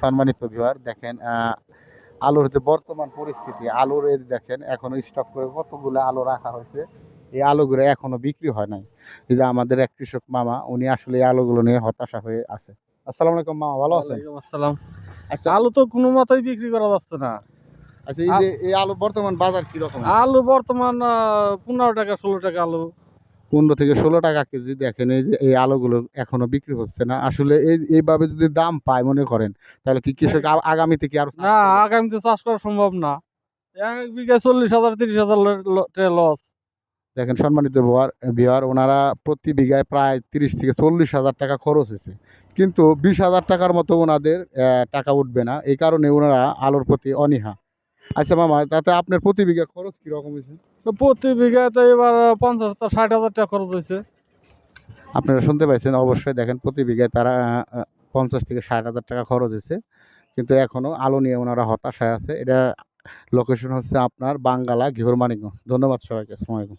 সম্মানিত ভিউয়ার দেখেন আলুর যে বর্তমান পরিস্থিতি, আলুর এই দেখেন এখনো স্টক করে কতগুলো আলু রাখা হয়েছে। এই আলুগুলো এখনো বিক্রি হয় নাই। এই যে আমাদের এক কৃষক মামা উনি আসলে এই আলুগুলো নিয়ে হতাশা হয়ে আছে। আসসালামু আলাইকুম মামা, ভালো আছেন? ওয়ালাইকুম আসসালাম। আচ্ছা আলু তো কোনো মতেই বিক্রি করা যাচ্ছে না। আচ্ছা, এই যে এই আলু বর্তমান বাজার কিরকম? আলু বর্তমান 15 টাকা 16 টাকা আলু। 15 থেকে 16 টাকা কেজি। দেখেন এই যে এই আলুগুলো এখনো বিক্রি হচ্ছে না। আসলে এইভাবে যদি দাম পায় মনে করেন, তাহলে কি কৃষক আগামীতে কি আরো চাষ না, করবে? আগামীতে চাষ করা সম্ভব না। এক বিঘায় 40,000 30,000 টাকা লস। দেখেন সম্মানিত ভিউয়ার ওনারা প্রতি বিঘায় প্রায় 30 থেকে 40,000 টাকা খরচ হয়েছে। কিন্তু 20,000 টাকার মতো ওনাদের টাকা উঠবে না। এই কারণে ওনারা আলুর প্রতি অনীহা। আচ্ছা মামা, তাতে আপনার প্রতি বিঘা খরচ কিরকম হয়েছে? তো প্রতি বিঘায় তো এবার 50,000 60,000 টাকা খরচ হয়েছে। আপনারা শুনতে পাইছেন অবশ্যই। দেখেন প্রতি বিঘায় তারা 50 থেকে 60,000 টাকা খরচ হয়েছে। কিন্তু এখনো আলু নিয়ে ওনারা হতাশায় আছে। এটা লোকেশন হচ্ছে আপনার বাঙ্গালা, ঘিওর মানিকগঞ্জ। ধন্যবাদ সবাইকে। আসসালামু আলাইকুম।